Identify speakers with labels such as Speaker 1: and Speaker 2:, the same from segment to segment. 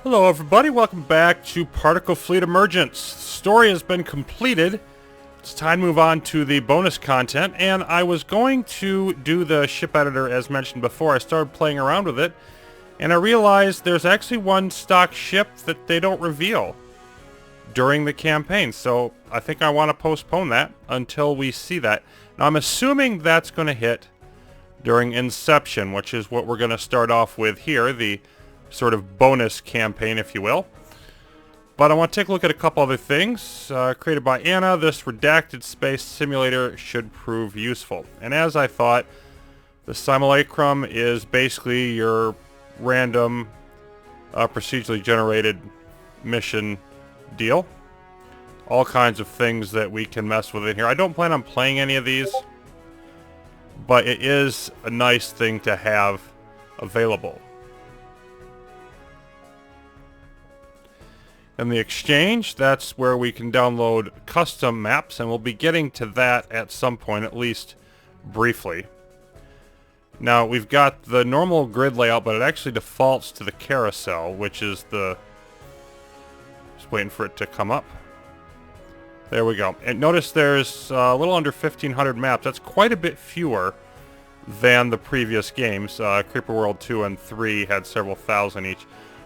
Speaker 1: Hello everybody, welcome back to Particle Fleet Emergence. Story has been completed. It's time to move on to the bonus content, and I was going to do the ship editor as mentioned before. I started playing around with it, and I realized there's actually one stock ship that they don't reveal during the campaign, so I think I want to postpone that until we see that. Now I'm assuming that's going to hit during Inception, which is what we're going to start off with here, the sort of bonus campaign, if you will. But I want to take a look at a couple other things. Created by Anna, this redacted space simulator should prove useful. And as I thought, the simulacrum is basically your random procedurally generated mission deal. All kinds of things that we can mess with in here. I don't plan on playing any of these, but it is a nice thing to have available. And the exchange, that's where we can download custom maps, and we'll be getting to that at some point, at least briefly. Now, we've got the normal grid layout, but it actually defaults to the carousel, which is the... Just waiting for it to come up. There we go. And notice there's a little under 1,500 maps. That's quite a bit fewer than the previous games. Creeper World 2 and 3 had several thousand each,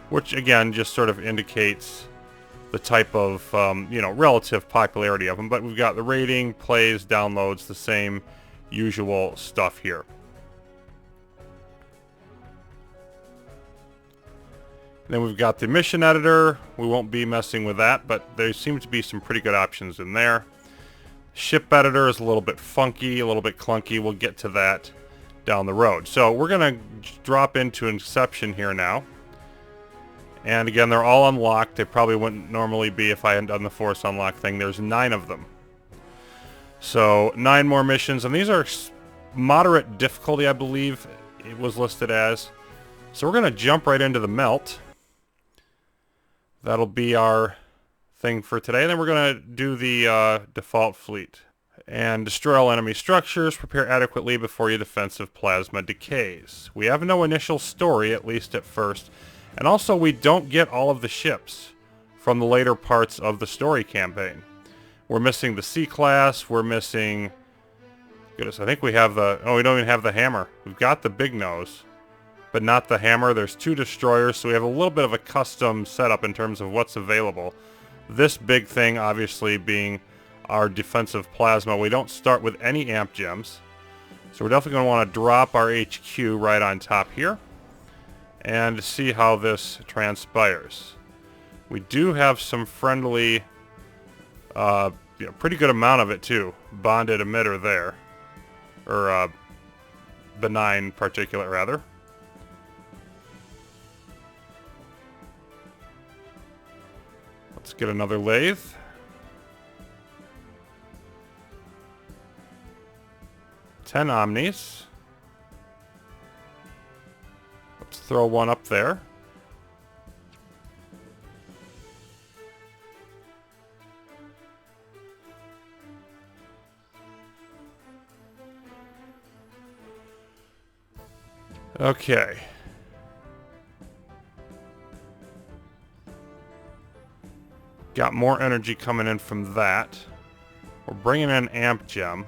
Speaker 1: which, again, just sort of indicates the type of, relative popularity of them. But we've got the rating, plays, downloads, the same usual stuff here. Then we've got the mission editor. We won't be messing with that, but there seem to be some pretty good options in there. Ship editor is a little bit funky, a little bit clunky. We'll get to that down the road. So we're going to drop into Inception here now. And again, they're all unlocked. They probably wouldn't normally be if I hadn't done the force unlock thing. There's 9 of them. So 9 more missions, and these are moderate difficulty, I believe it was listed as. So we're going to jump right into the melt. That'll be our thing for today. Then we're going to do the default fleet. And destroy all enemy structures. Prepare adequately before your defensive plasma decays. We have no initial story, at least at first. And also, we don't get all of the ships from the later parts of the story campaign. We're missing the C-Class. We're missing... Goodness, I think we have the... Oh, we don't even have the hammer. We've got the big nose, but not the hammer. There's 2 destroyers, so we have a little bit of a custom setup in terms of what's available. This big thing, obviously, being our defensive plasma. We don't start with any amp gems, so we're definitely going to want to drop our HQ right on top here and see how this transpires. We do have some friendly, pretty good amount of it too. Bonded emitter there. Or benign particulate rather. Let's get another lathe. Ten omnis. Let's throw one up there. Okay. Got more energy coming in from that. We're bringing in amp gem.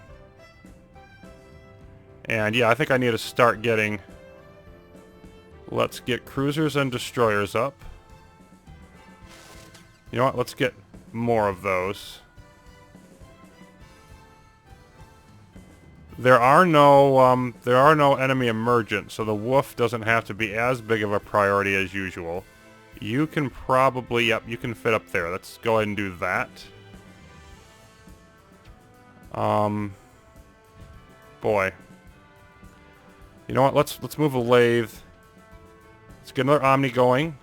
Speaker 1: And yeah, I think I need to start getting... Let's get cruisers and destroyers up. You know what? Let's get more of those. There are no enemy emergent, so the wolf doesn't have to be as big of a priority as usual. You can probably, yep, you can fit up there. Let's go ahead and do that. Boy. You know what? Let's move a lathe. Let's get another Omni going.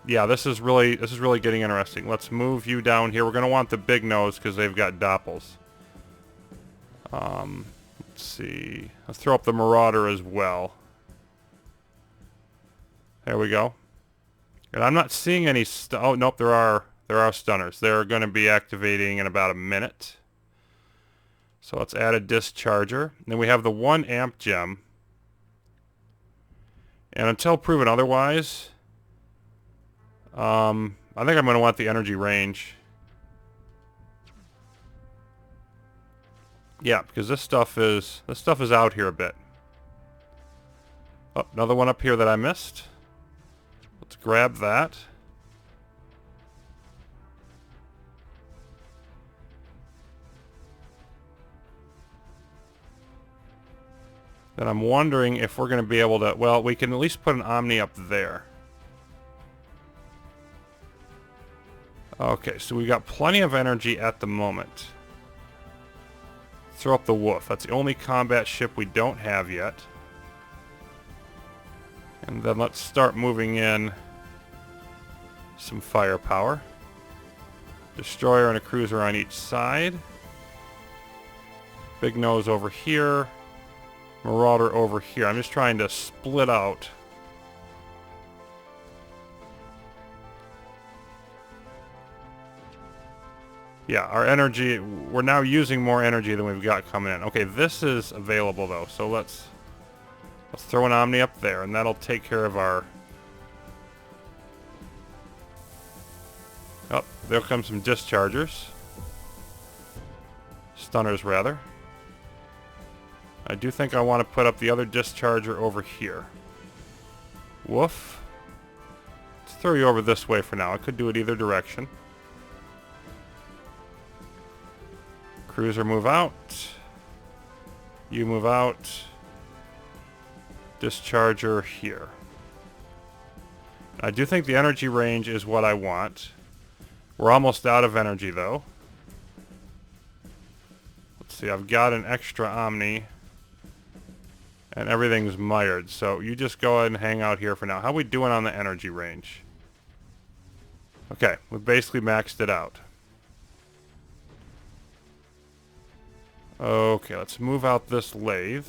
Speaker 1: Yeah, this is really getting interesting. Let's move you down here. We're going to want the big nose because they've got doppels. Let's see. Let's throw up the Marauder as well. There we go. And I'm not seeing any... Oh, nope, there are stunners. They're going to be activating in about a minute. So let's add a discharger. Then we have the 1 amp gem. And until proven otherwise, I think I'm going to want the energy range. Yeah, because this stuff is out here a bit. Oh, another one up here that I missed. Let's grab that. Then I'm wondering if we're going to be able to... Well, we can at least put an Omni up there. Okay, so we've got plenty of energy at the moment. Throw up the Wolf. That's the only combat ship we don't have yet. And then let's start moving in some firepower. Destroyer and a cruiser on each side. Big Nose over here. Marauder over here. I'm just trying to split out. Yeah, our energy, we're now using more energy than we've got coming in. Okay, this is available though, so let's throw an Omni up there, and that'll take care of our... Oh, there come some dischargers. Stunners, rather. I do think I want to put up the other discharger over here. Woof. Let's throw you over this way for now. I could do it either direction. Cruiser, move out. You move out. Discharger here. I do think the energy range is what I want. We're almost out of energy, though. Let's see, I've got an extra Omni. And everything's mired, so you just go ahead and hang out here for now. How are we doing on the energy range? Okay, we've basically maxed it out. Okay, let's move out this lathe.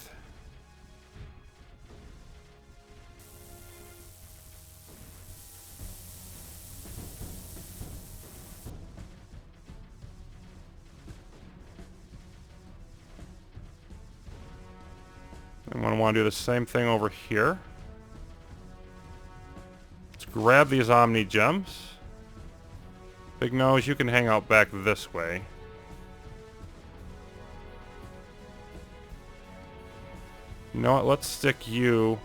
Speaker 1: I'm going to want to do the same thing over here. Let's grab these Omni gems. Big Nose, you can hang out back this way. You know what? Let's stick you...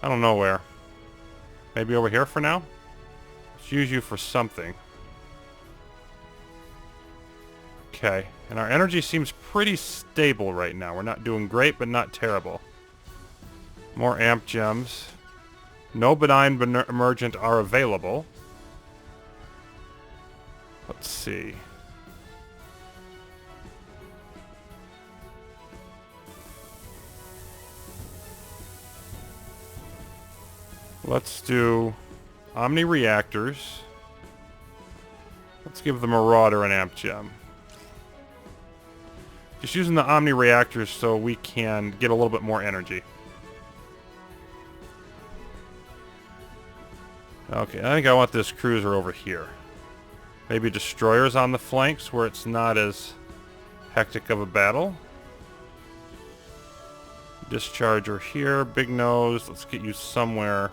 Speaker 1: I don't know where. Maybe over here for now? Let's use you for something. Okay. And our energy seems pretty stable right now. We're not doing great, but not terrible. More amp gems. No benign emergent are available. Let's see. Let's do Omni reactors. Let's give the Marauder an amp gem. Just using the Omni reactors so we can get a little bit more energy. Okay, I think I want this cruiser over here. Maybe destroyers on the flanks where it's not as hectic of a battle. Discharger here, Big Nose. Let's get you somewhere.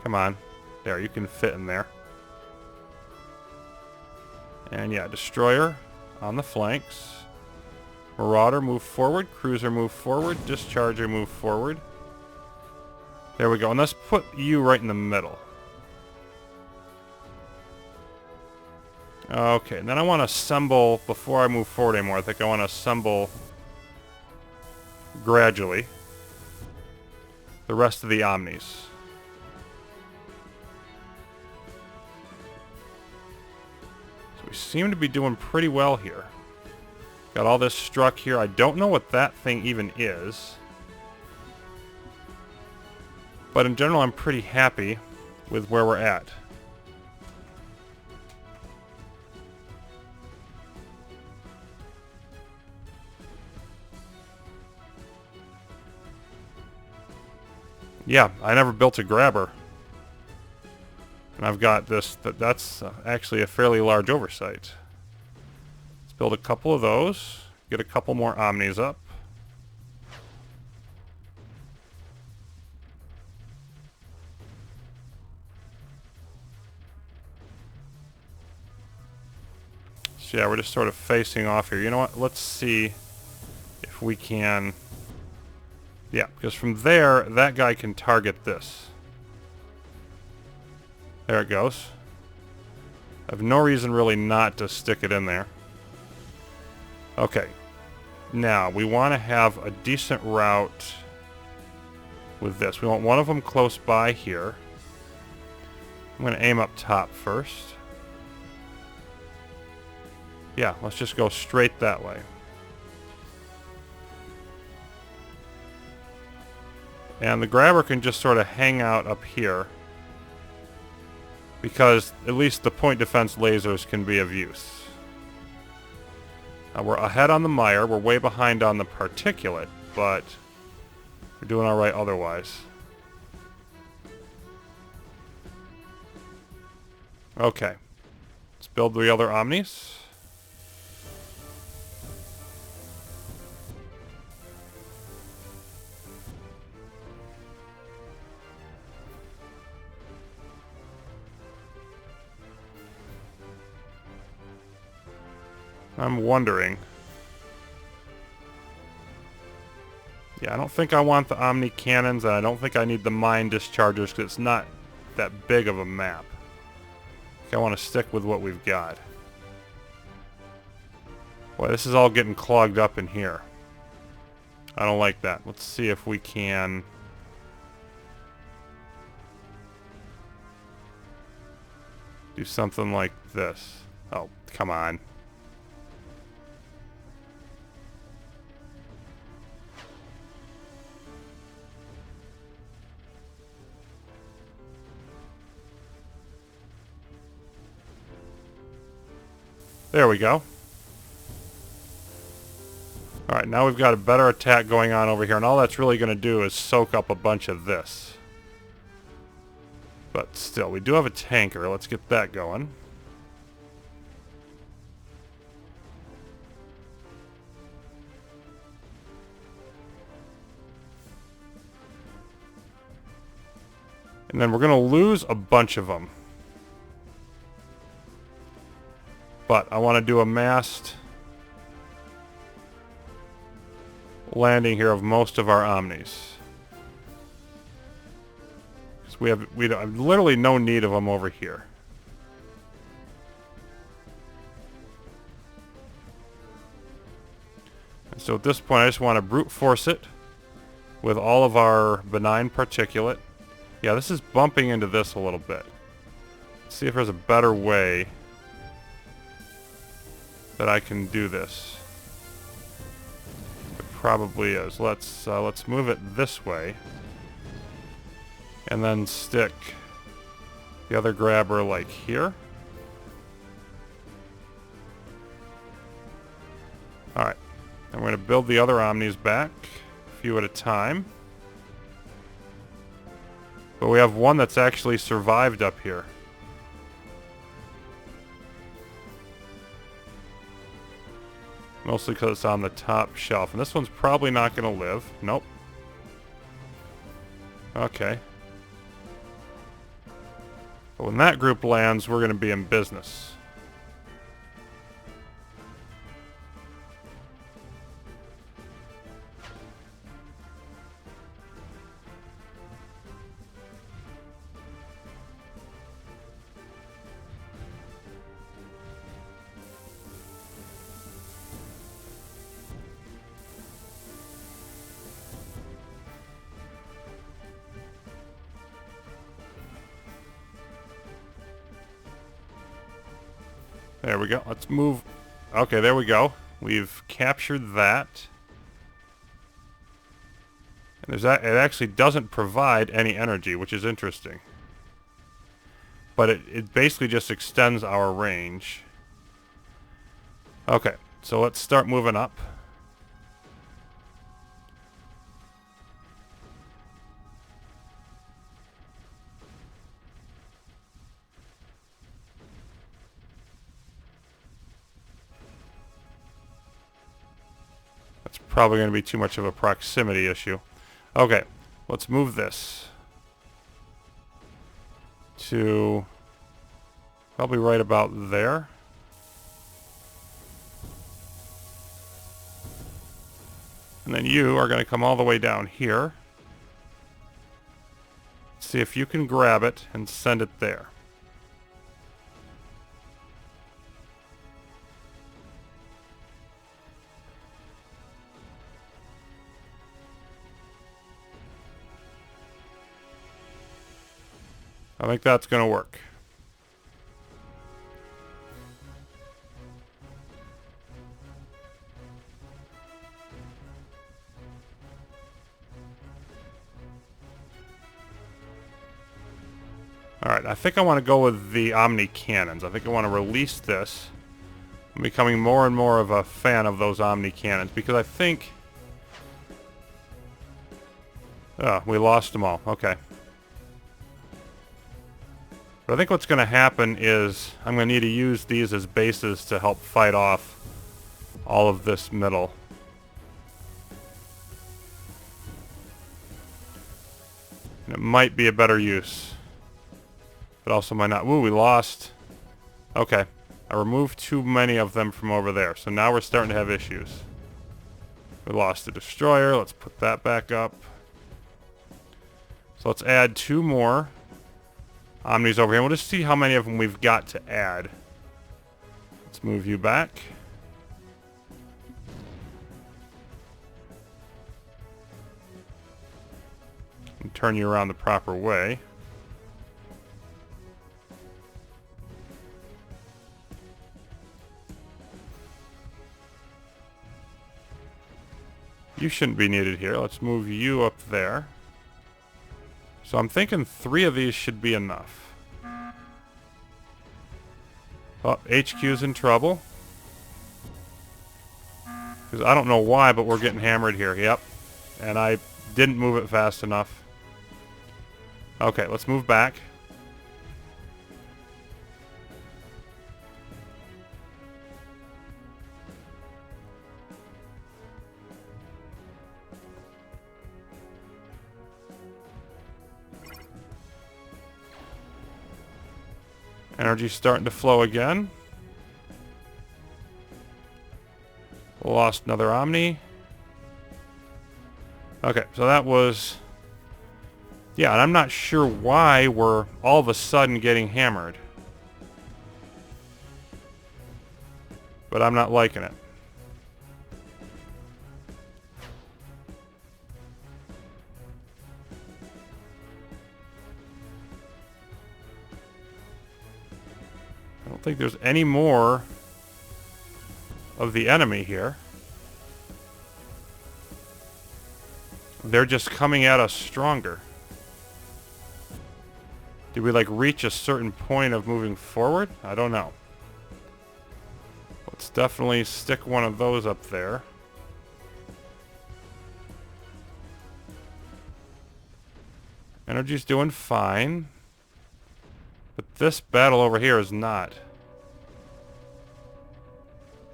Speaker 1: Come on. There, you can fit in there. And yeah, destroyer on the flanks. Marauder, move forward. Cruiser, move forward. Discharger, move forward. There we go. And let's put you right in the middle. Okay, and then I want to assemble, before I move forward anymore, I think I want to assemble gradually the rest of the Omnis. So we seem to be doing pretty well here. Got all this struck here. I don't know what that thing even is. But in general, I'm pretty happy with where we're at. Yeah, I never built a grabber. And I've got this, that's actually a fairly large oversight. Let's build a couple of those. Get a couple more Omnis up. So yeah, we're just sort of facing off here. You know what? Let's see if we can... Yeah, because from there, that guy can target this. There it goes. I have no reason really not to stick it in there. Okay. Now, we want to have a decent route with this. We want one of them close by here. I'm going to aim up top first. Yeah, let's just go straight that way. And the grabber can just sort of hang out up here, because at least the point defense lasers can be of use. Now we're ahead on the mire, we're way behind on the particulate, but we're doing alright otherwise. Okay. Let's build the other Omnis. I'm wondering. Yeah, I don't think I want the Omni cannons, and I don't think I need the mine dischargers because it's not that big of a map. I think I want to stick with what we've got. Boy, this is all getting clogged up in here. I don't like that. Let's see if we can... do something like this. Oh, come on. There we go. Alright, now we've got a better attack going on over here, and all that's really going to do is soak up a bunch of this. But still, we do have a tanker. Let's get that going. And then we're going to lose a bunch of them. But I want to do a massed landing here of most of our Omnis. Because we have literally no need of them over here. And so at this point I just want to brute force it with all of our benign particulate. Yeah, this is bumping into this a little bit. Let's see if there's a better way that I can do this. It probably is. Let's move it this way, and then stick the other grabber like here. All right, I'm going to build the other Omnis back, a few at a time. But we have one that's actually survived up here. Mostly because it's on the top shelf. And this one's probably not going to live. Nope. Okay. But when that group lands, we're going to be in business. There we go. Let's move. Okay, there we go. We've captured that. And there's that. It actually doesn't provide any energy, which is interesting. But it basically just extends our range. Okay, so let's start moving up. That's probably going to be too much of a proximity issue. Okay, let's move this to probably right about there. And then you are going to come all the way down here. See if you can grab it and send it there. I think that's going to work. Alright, I think I want to go with the Omni Cannons. I think I want to release this. I'm becoming more and more of a fan of those Omni Cannons because I think... Oh, we lost them all. Okay. But I think what's going to happen is I'm going to need to use these as bases to help fight off all of this middle. And it might be a better use. But also might not. Ooh, we lost. Okay. I removed too many of them from over there. So now we're starting to have issues. We lost the destroyer. Let's put that back up. So let's add 2 more Omnis over here. We'll just see how many of them we've got to add. Let's move you back. And turn you around the proper way. You shouldn't be needed here. Let's move you up there. So I'm thinking 3 of these should be enough. Oh, HQ's in trouble. Because I don't know why, but we're getting hammered here. Yep. And I didn't move it fast enough. Okay, let's move back. Energy's starting to flow again. Lost another Omni. Okay, so that was... Yeah, and I'm not sure why we're all of a sudden getting hammered. But I'm not liking it. I don't think there's any more of the enemy here. They're just coming at us stronger. Did we like reach a certain point of moving forward? I don't know. Let's definitely stick one of those up there. Energy's doing fine. But this battle over here is not.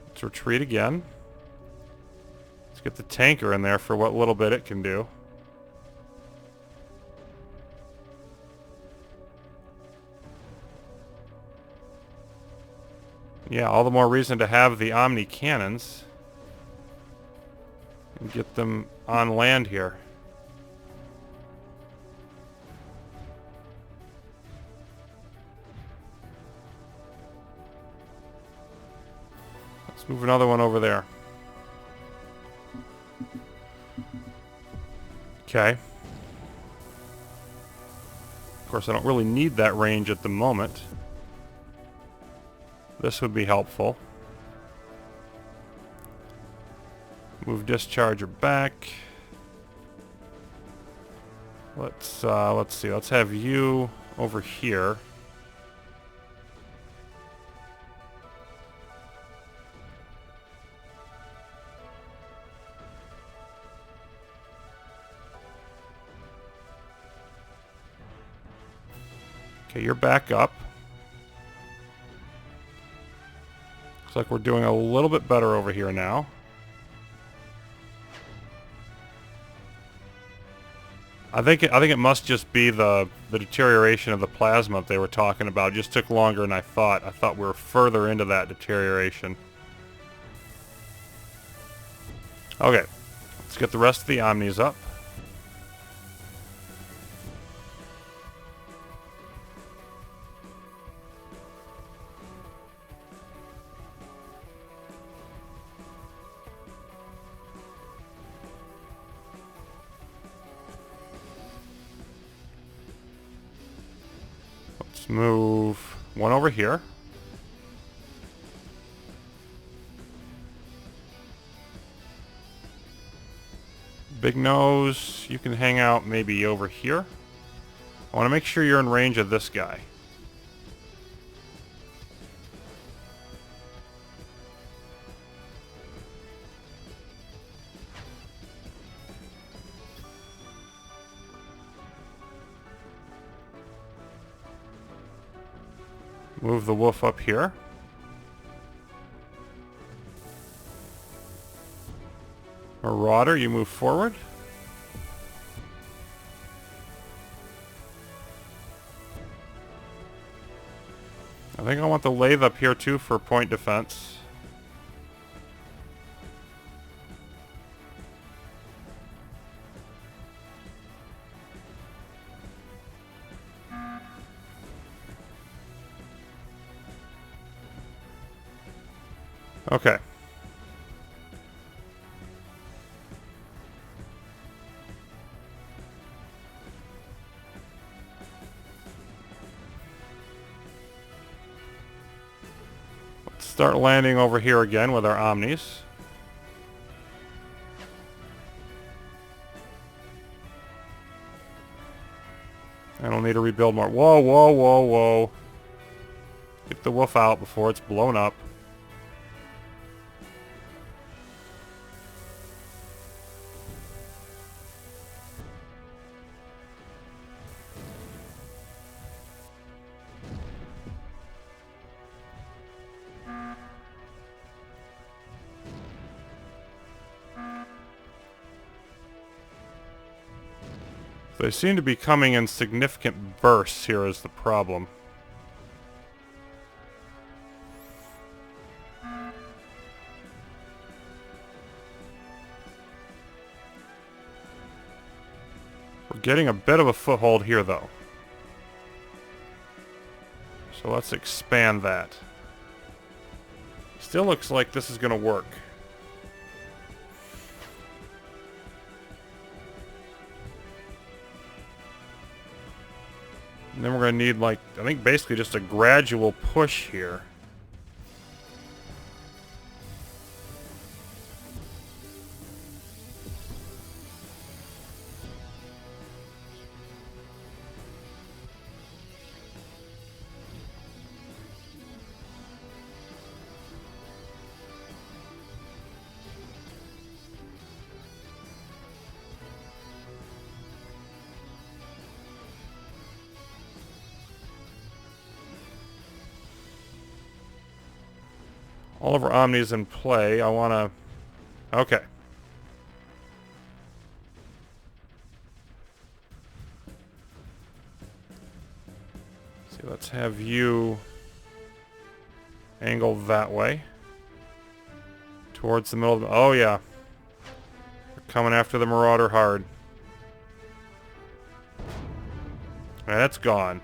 Speaker 1: Let's retreat again. Let's get the tanker in there for what little bit it can do. Yeah, all the more reason to have the Omni Cannons. And get them on land here. Let's move another one over there. Okay. Of course, I don't really need that range at the moment. This would be helpful. Move discharger back. Let's see. Let's have you over here. Okay, you're back up. Looks like we're doing a little bit better over here now. I think it must just be the deterioration of the plasma that they were talking about. It just took longer than I thought. I thought we were further into that deterioration. Okay, let's Let's get the rest of the Omnis up. Let's move one over here. Big Nose, you can hang out maybe over here. I want to make sure you're in range of this guy. Move the wolf up here. Marauder, you move forward. I think I want the lathe up here too for point defense. Okay. Let's start landing over here again with our Omnis. I don't need to rebuild more. Whoa, whoa, whoa, whoa. Get the wolf out before it's blown up. They seem to be coming in significant bursts here is the problem. We're getting a bit of a foothold here though. So let's expand that. Still looks like this is going to work. And then we're going to need, like, I think basically just a gradual push here. All of our Omnis in play. I want to... Okay. See, let's have you angle that way. Towards the middle of the... Oh, yeah. We're coming after the Marauder hard. That's gone.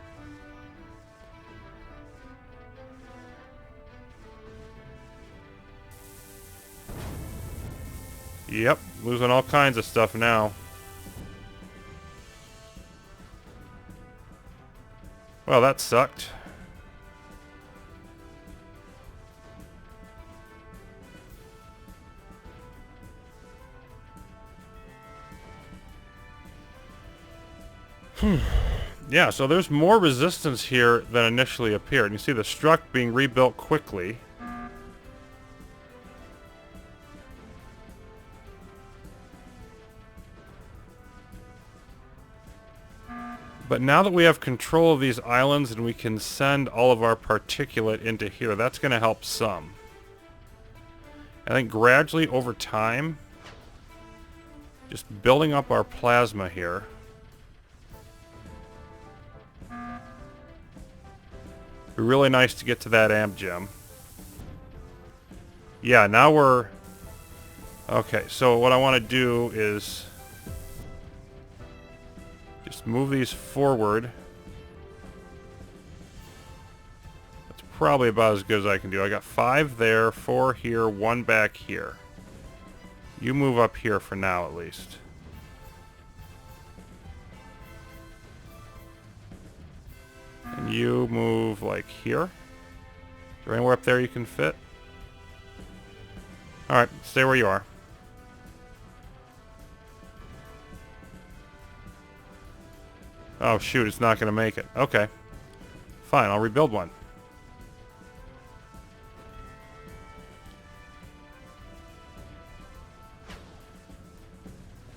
Speaker 1: Yep, losing all kinds of stuff now. Well, that sucked. Yeah, so there's more resistance here than initially appeared. And you see the struct being rebuilt quickly. But now that we have control of these islands and we can send all of our particulate into here, that's going to help some. I think gradually over time, just building up our plasma here. Be really nice to get to that amp gem. Yeah, now we're Okay, so what I want to do is just move these forward. That's probably about as good as I can do. I got 5 there, 4 here, 1 back here. You move up here for now, at least. And you move, like, here. Is there anywhere up there you can fit? Alright, stay where you are. Oh, shoot, it's not going to make it. Okay. Fine, I'll rebuild one.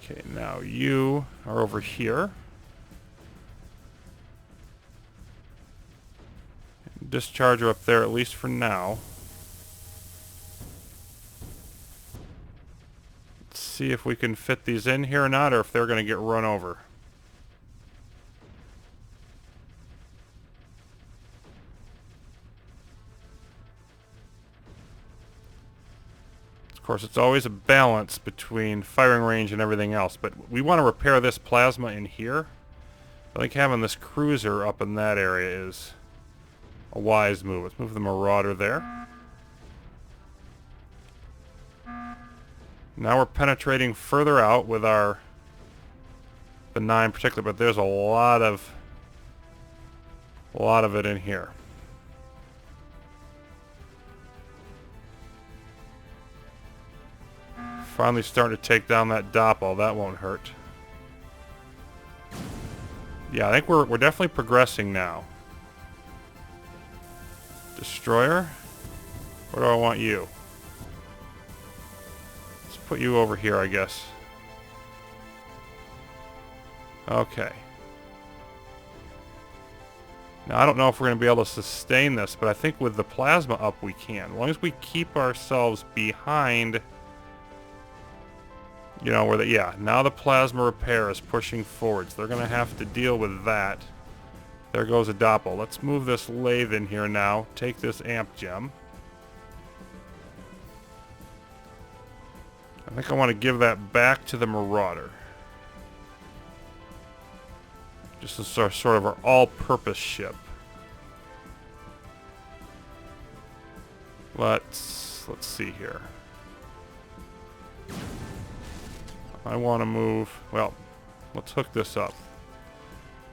Speaker 1: Okay, now you are over here. Discharger up there, at least for now. Let's see if we can fit these in here or not, or if they're going to get run over. Of course, it's always a balance between firing range and everything else, but we want to repair this plasma in here. I think having this cruiser up in that area is a wise move. Let's move the Marauder there. Now we're penetrating further out with our benign particular, but there's a lot of it in here. Finally starting to take down that Doppel. That won't hurt. Yeah, I think we're definitely progressing now. Destroyer? Where do I want you? Let's put you over here, I guess. Okay. Now, I don't know if we're going to be able to sustain this, but I think with the plasma up we can. As long as we keep ourselves behind... You know, where the... Yeah, now the plasma repair is pushing forward, so they're going to have to deal with that. There goes a Doppel. Let's move this lathe in here now. Take this amp gem. I think I want to give that back to the Marauder. Just as sort of our all-purpose ship. Let's see here. I want to move... Well, let's hook this up.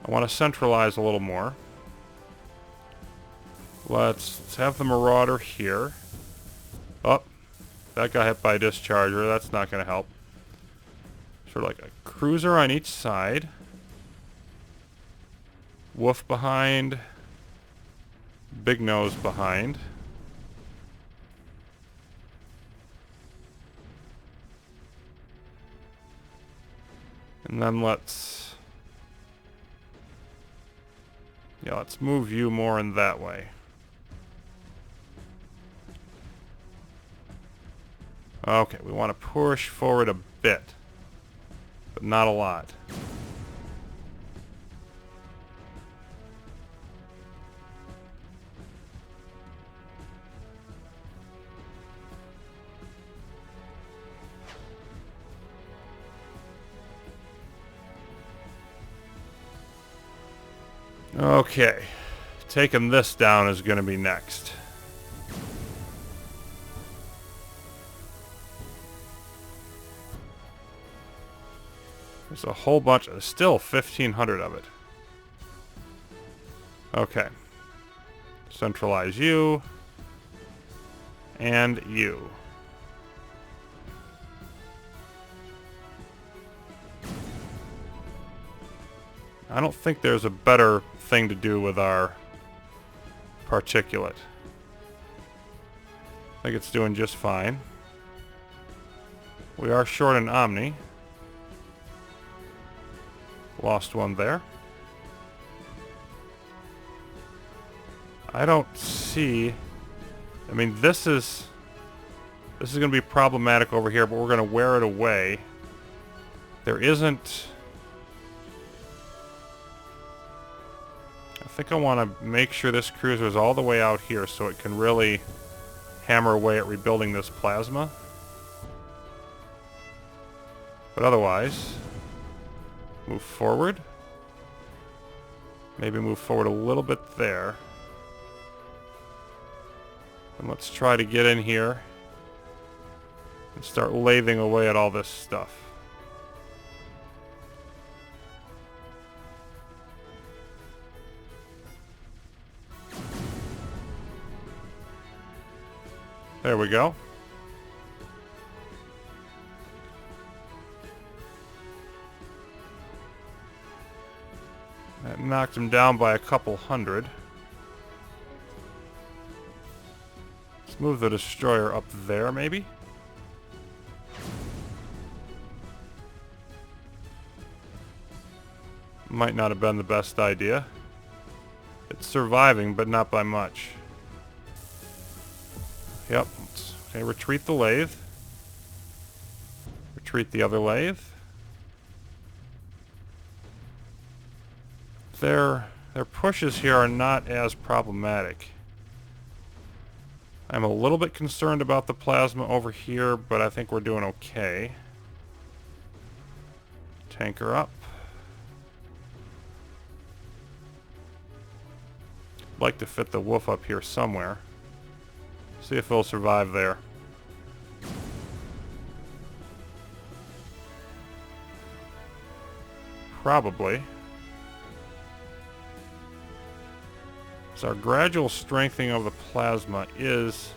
Speaker 1: I want to centralize a little more. Let's have the Marauder here. Oh, that got hit by a discharger. That's not going to help. Sort of like a cruiser on each side. Wolf behind. Big Nose behind. And then let's move you more in that way. Okay, we want to push forward a bit, but not a lot. Okay, taking this down is going to be next. There's a whole bunch, there's still 1,500 of it. Okay. Centralize you. And you. I don't think there's a better thing to do with our particulate. I think it's doing just fine. We are short an Omni. Lost one there. I don't see... I mean, this is going to be problematic over here, but we're going to wear it away. There isn't... I think I want to make sure this cruiser is all the way out here so it can really hammer away at rebuilding this plasma. But otherwise, move forward. Maybe move forward a little bit there. And let's try to get in here and start lathing away at all this stuff. There we go. That knocked him down by a couple hundred. Let's move the destroyer up there, maybe? Might not have been the best idea. It's surviving, but not by much. Yep. Okay, retreat the lathe. Retreat the other lathe. Their pushes here are not as problematic. I'm a little bit concerned about the plasma over here, but I think we're doing okay. Tanker up. I'd like to fit the wolf up here somewhere. See if he'll survive there. Probably. So our gradual strengthening of the plasma is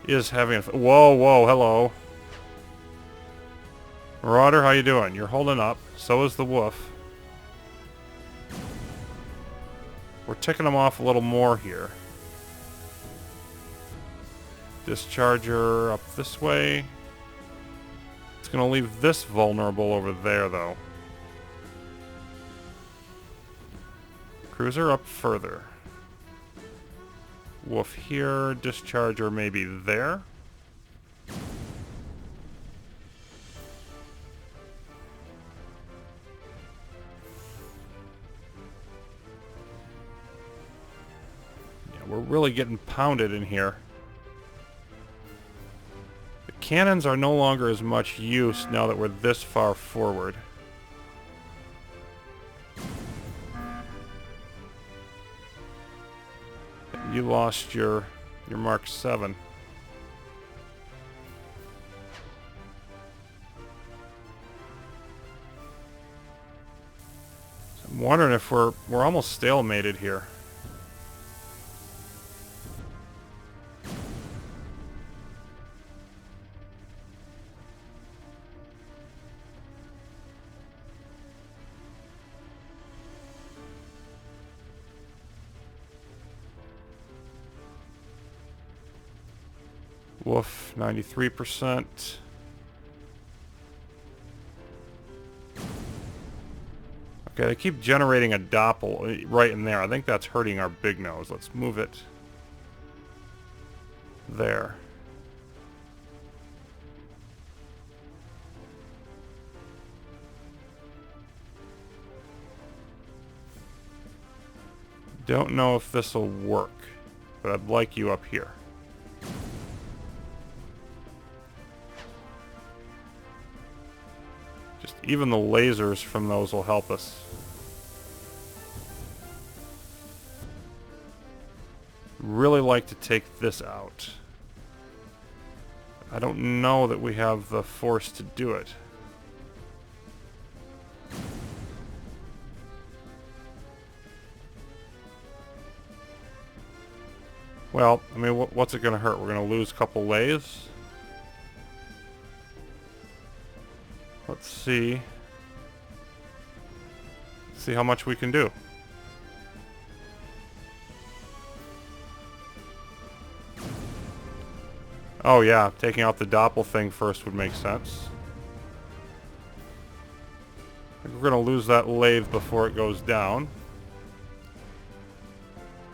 Speaker 1: having whoa, hello. Marauder, how you doing? You're holding up. So is the wolf. We're ticking them off a little more here. Discharger up this way. It's going to leave this vulnerable over there, though. Cruiser up further. Wolf here. Discharger maybe there. Yeah, we're really getting pounded in here. The cannons are no longer as much use now that we're this far forward. You lost your Mark 7. So I'm wondering if we're almost stalemated here. Wolf, 93%. Okay, they keep generating a doppel right in there. I think that's hurting our big nose. Let's move it there. Don't know if this will work, but I'd like you up here. Just even the lasers from those will help us. Really like to take this out. I don't know that we have the force to do it. Well, I mean, what's it going to hurt? We're going to lose a couple lathes. Let's see. See how much we can do. Oh yeah, taking out the doppel thing first would make sense. I think we're going to lose that lathe before it goes down.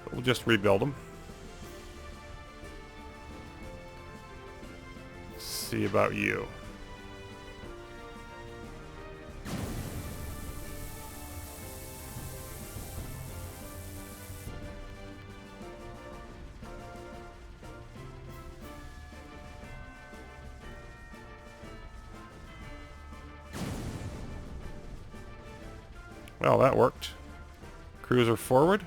Speaker 1: But we'll just rebuild them. Let's see about you. Well, that worked. Cruiser forward.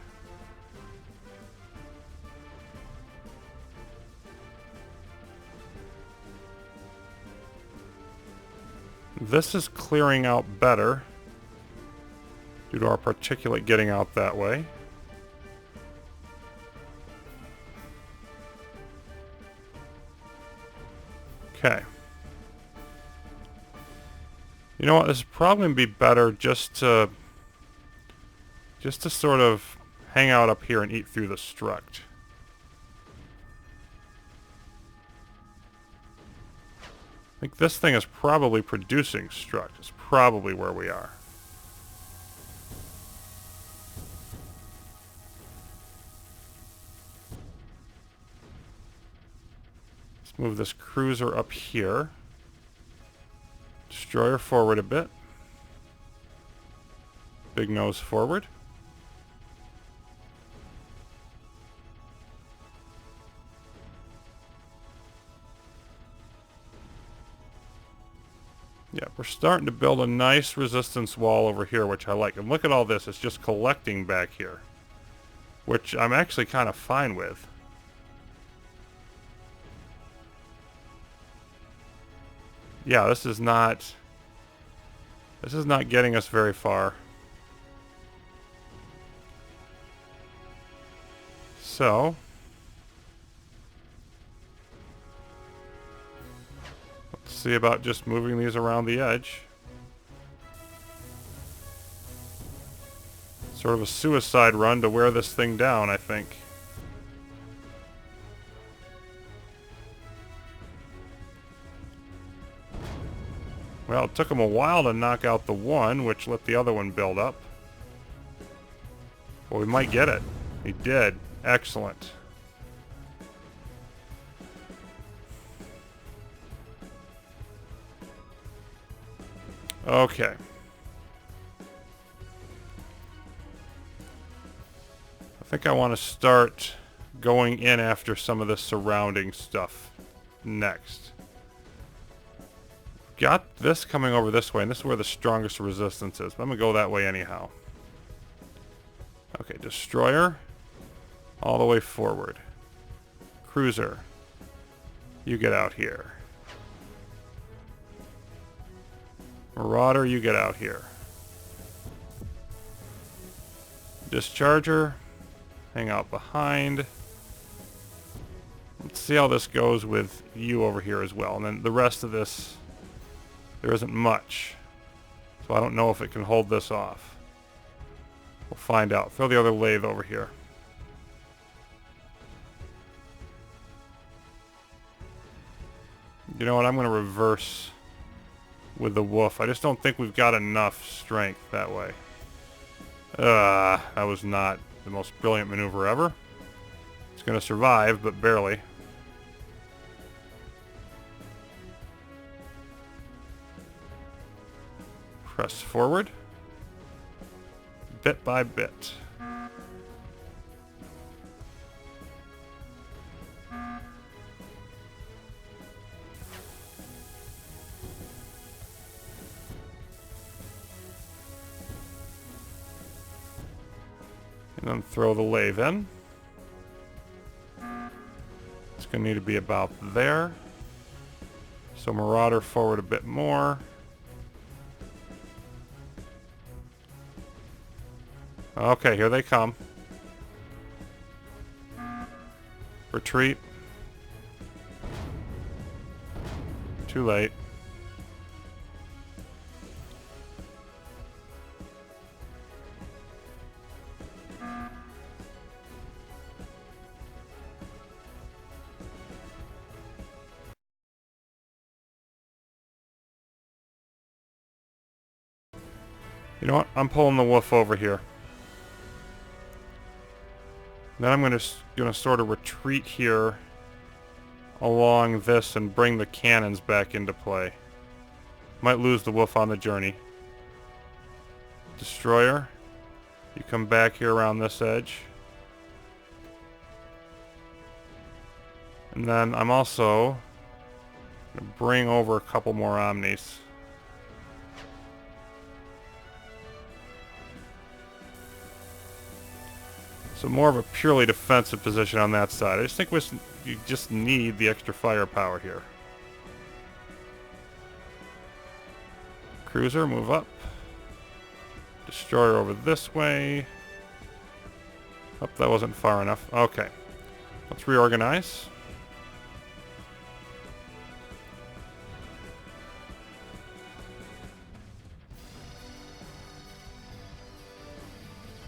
Speaker 1: This is clearing out better due to our particulate getting out that way. Okay. You know what? This is probably going to be better just to sort of hang out up here and eat through the struct. I think this thing is probably producing struct. It's probably where we are. Let's move this cruiser up here. Destroyer forward a bit. Big nose forward. Yeah, we're starting to build a nice resistance wall over here, which I like. And look at all this. It's just collecting back here, which I'm actually kind of fine with. Yeah, this is not getting us very far. So, let's see about just moving these around the edge. Sort of a suicide run to wear this thing down, I think. Well, it took him a while to knock out the one, which let the other one build up. Well, we might get it. He did. Excellent. Okay. I think I want to start going in after some of the surrounding stuff next. Got this coming over this way, and this is where the strongest resistance is. But I'm going to go that way anyhow. Okay, destroyer. All the way forward. Cruiser. You get out here. Marauder, you get out here. Discharger. Hang out behind. Let's see how this goes with you over here as well. And then the rest of this, there isn't much. So I don't know if it can hold this off. We'll find out. Throw the other lathe over here. You know what? I'm going to reverse with the wolf. I just don't think we've got enough strength that way. That was not the most brilliant maneuver ever. It's going to survive, but barely. Press forward. Bit by bit. And then throw the lathe in. It's going to need to be about there. So Marauder forward a bit more. Okay, here they come. Retreat. Too late. You know what? I'm pulling the wolf over here. Then I'm gonna sort of retreat here along this and bring the cannons back into play. Might lose the wolf on the journey. Destroyer, you come back here around this edge. And then I'm also gonna bring over a couple more Omnis. So more of a purely defensive position on that side. I just think you just need the extra firepower here. Cruiser, move up. Destroyer over this way. Oh, that wasn't far enough. Okay. Let's reorganize.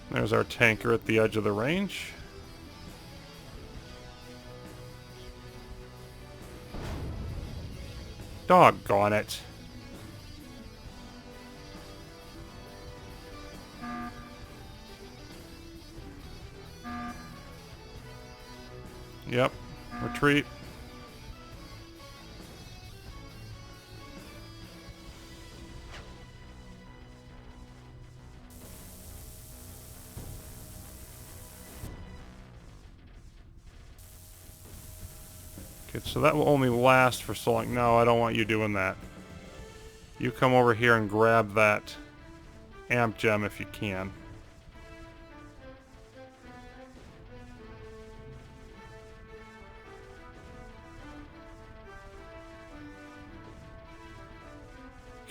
Speaker 1: There's our tanker at the edge of the range. Doggone it. Yep. Retreat. Okay, so that will only last for so long. No, I don't want you doing that. You come over here and grab that amp gem if you can.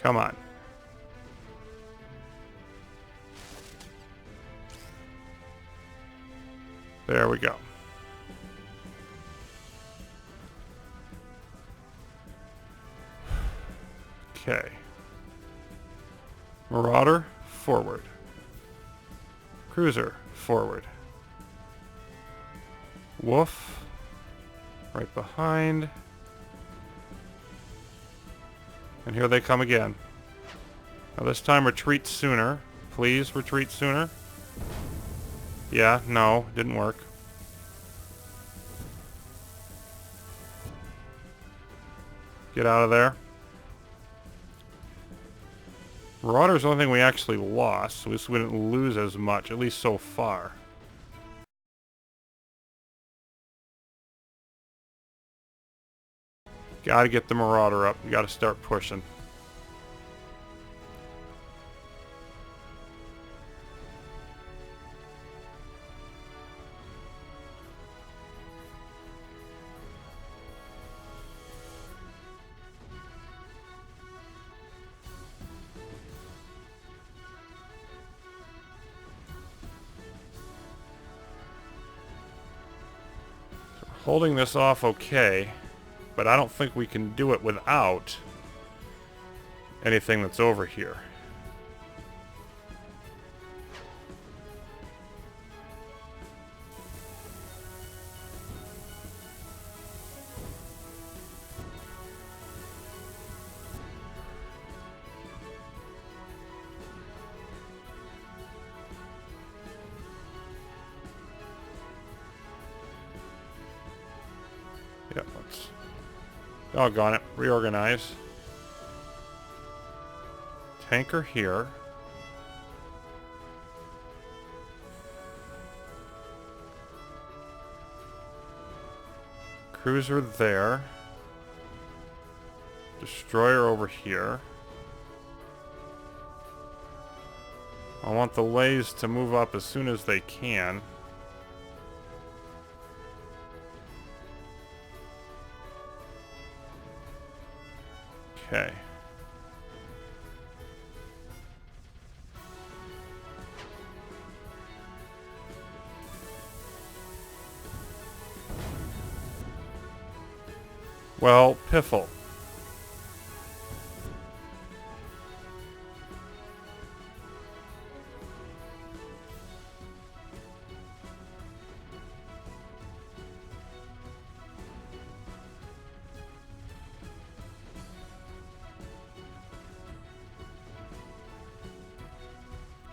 Speaker 1: Come on. There we go. Okay. Marauder, forward. Cruiser, forward. Wolf, right behind. And here they come again. Now this time retreat sooner. Please retreat sooner. Yeah, no, didn't work. Get out of there. Marauder's the only thing we actually lost, so we didn't lose as much, at least so far. Gotta get the Marauder up. We gotta start pushing. So we're holding this off okay. But I don't think we can do it without anything that's over here. Yep, let's... Doggone it. Reorganize. Tanker here. Cruiser there. Destroyer over here. I want the lays to move up as soon as they can. Okay. Well, piffle.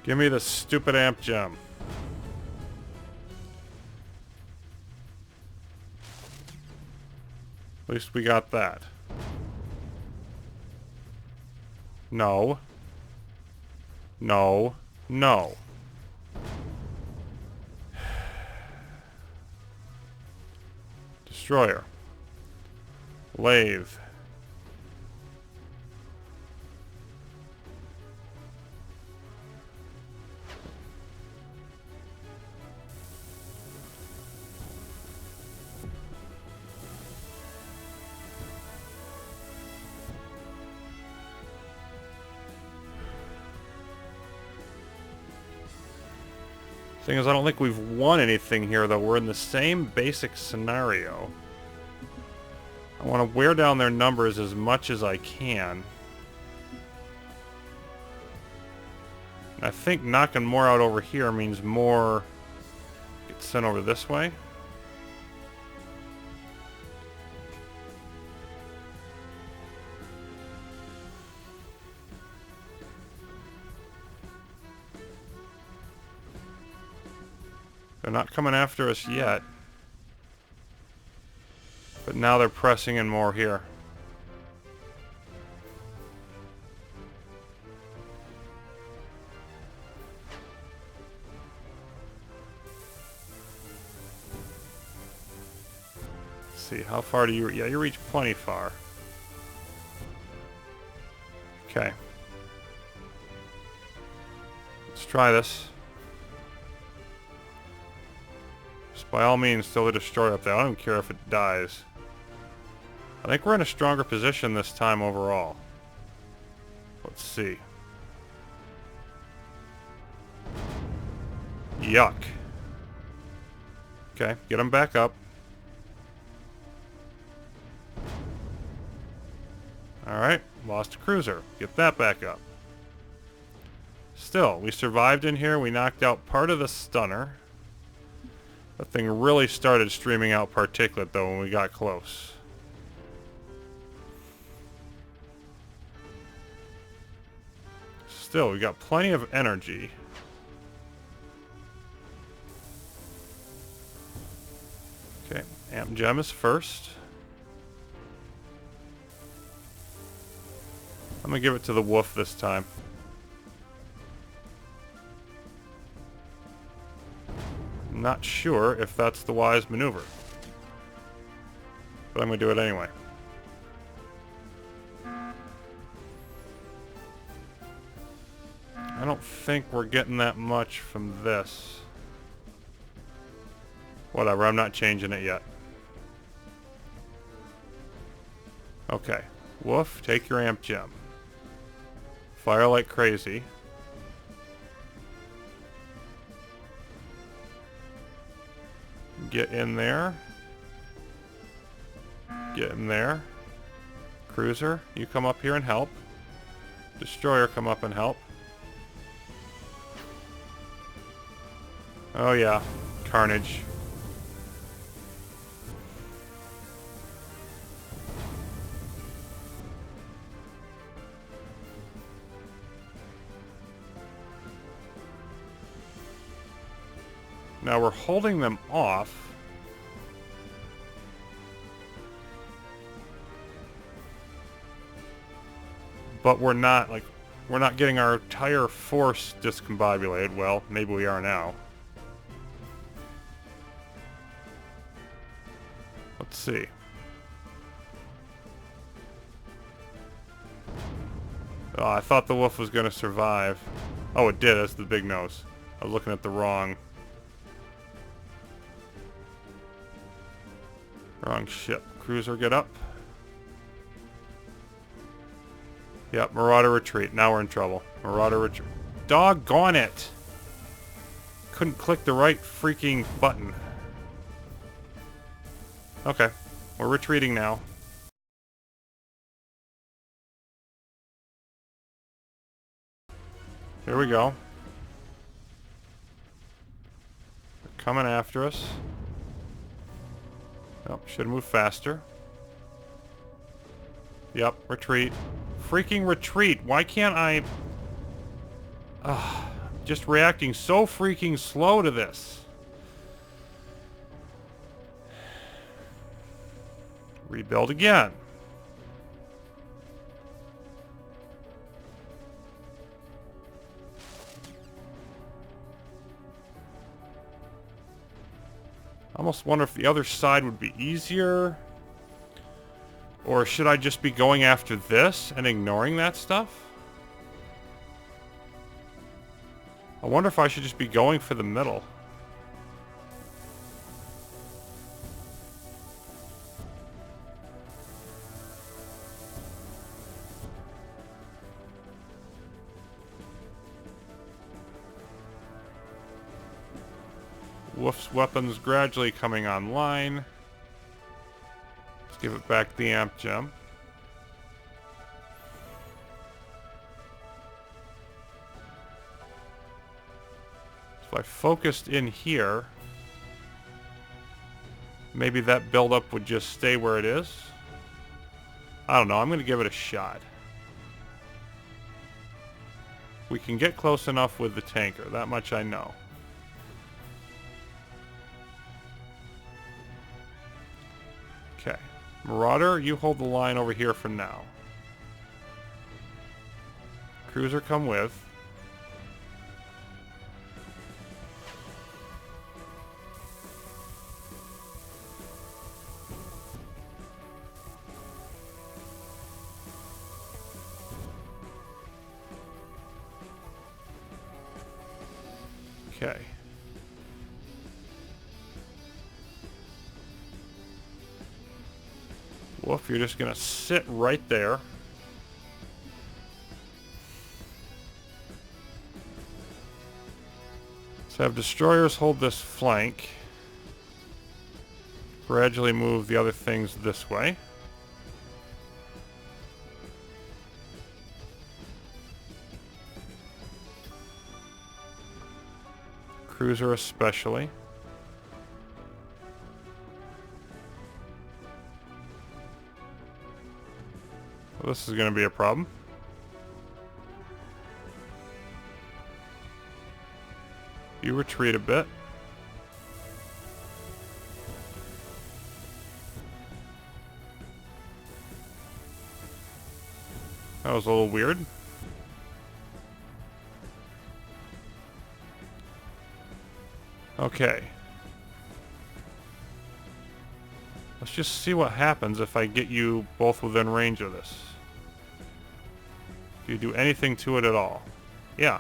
Speaker 1: Give me the stupid amp gem. At least we got that. No. No. No. Destroyer. Lathe. Thing is, I don't think we've won anything here, though. We're in the same basic scenario. I want to wear down their numbers as much as I can. I think knocking more out over here means more gets sent over this way. They're not coming after us yet. But now they're pressing in more here. Let's see, how far do you... Yeah, you reach plenty far. Okay. Let's try this. Just by all means, still a destroyer up there. I don't care if it dies. I think we're in a stronger position this time overall. Let's see. Yuck. Okay, get them back up. Alright, lost a cruiser. Get that back up. Still, we survived in here. We knocked out part of the stunner. That thing really started streaming out particulate, though, when we got close. Still, we got plenty of energy. Okay, Amp Gem is first. I'm gonna give it to the wolf this time. Not sure if that's the wise maneuver, but I'm gonna do it anyway. I don't think we're getting that much from this. Whatever, I'm not changing it yet. Okay. Wolf, take your amp gem. Fire like crazy. Get in there. Get in there. Cruiser, you come up here and help. Destroyer, come up and help. Oh yeah, carnage. Now we're holding them off. But we're not getting our entire force discombobulated. Well, maybe we are now. Let's see. Oh, I thought the wolf was going to survive. Oh, it did. That's the big nose. I was looking at the wrong ship. Cruiser, get up. Yep, Marauder retreat. Now we're in trouble. Marauder retreat. Doggone it! Couldn't click the right freaking button. Okay, we're retreating now. Here we go. They're coming after us. Oh, should have moved faster. Yep, retreat. Freaking retreat. Why can't I... just reacting so freaking slow to this. Rebuild again. I almost wonder if the other side would be easier. Or should I just be going after this and ignoring that stuff? I wonder if I should just be going for the middle. Wolf's weapon's gradually coming online. Let's give it back the amp gem. If I focused in here, maybe that buildup would just stay where it is. I don't know. I'm going to give it a shot. We can get close enough with the tanker. That much I know. Okay. Marauder, you hold the line over here for now. Cruiser, come with. Okay. Wolf, you're just gonna sit right there. Let's have destroyers hold this flank. Gradually move the other things this way. Cruiser especially. Well, this is going to be a problem. You retreat a bit. That was a little weird. Okay. Let's just see what happens if I get you both within range of this. Do you do anything to it at all? Yeah.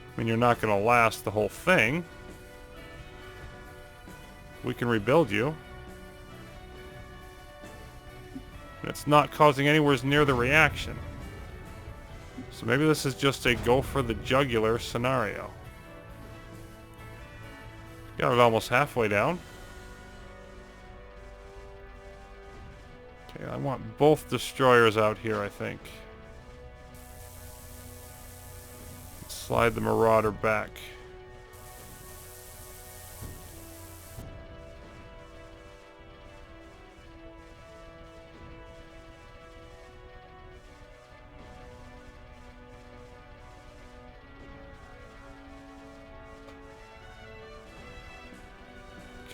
Speaker 1: I mean, you're not going to last the whole thing. We can rebuild you. And it's not causing anywhere near the reaction. So maybe this is just a go for the jugular scenario. Got it almost halfway down. Okay, I want both destroyers out here, I think. Slide the Marauder back.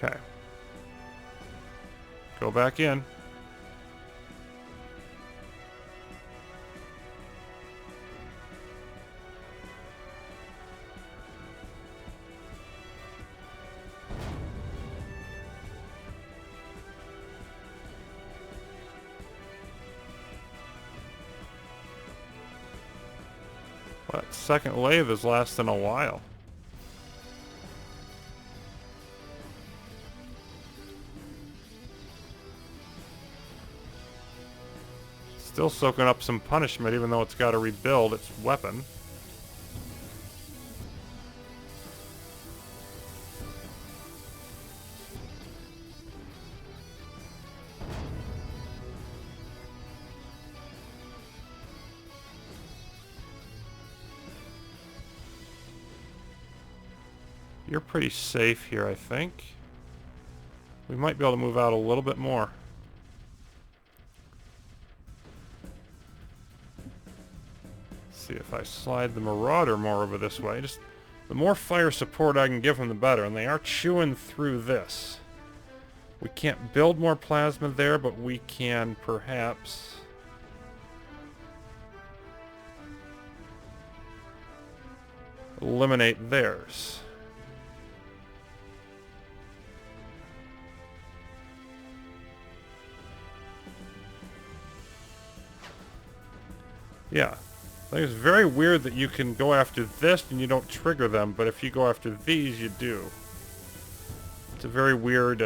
Speaker 1: Okay. Go back in. That second lathe is lasting a while. Still soaking up some punishment, even though it's got to rebuild its weapon. You're pretty safe here, I think. We might be able to move out a little bit more. See if I slide the Marauder more over this way. Just the more fire support I can give them, the better. And they are chewing through this. We can't build more plasma there, but we can perhaps eliminate theirs. Yeah. I think it's very weird that you can go after this and you don't trigger them, but if you go after these, you do. It's a very weird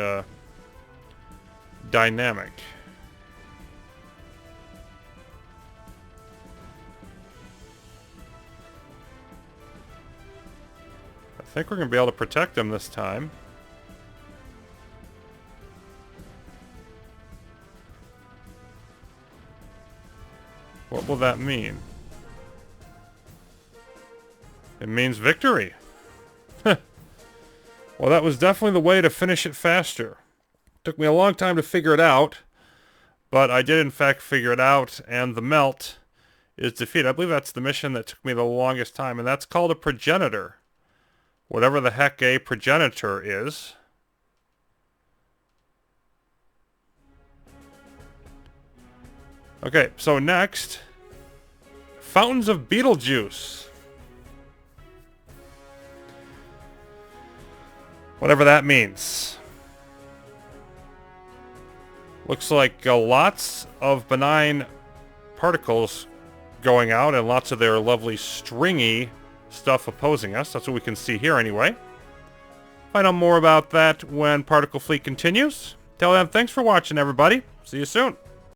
Speaker 1: dynamic. I think we're going to be able to protect them this time. What will that mean? It means victory. Well, that was definitely the way to finish it faster. Took me a long time to figure it out, but I did in fact figure it out, and the melt is defeated. I believe that's the mission that took me the longest time, and that's called a progenitor. Whatever the heck a progenitor is. Okay, so next, Fountains of Beetlejuice. Whatever that means. Looks like lots of benign particles going out and lots of their lovely stringy stuff opposing us. That's what we can see here anyway. Find out more about that when Particle Fleet continues. Till then, thanks for watching, everybody. See you soon.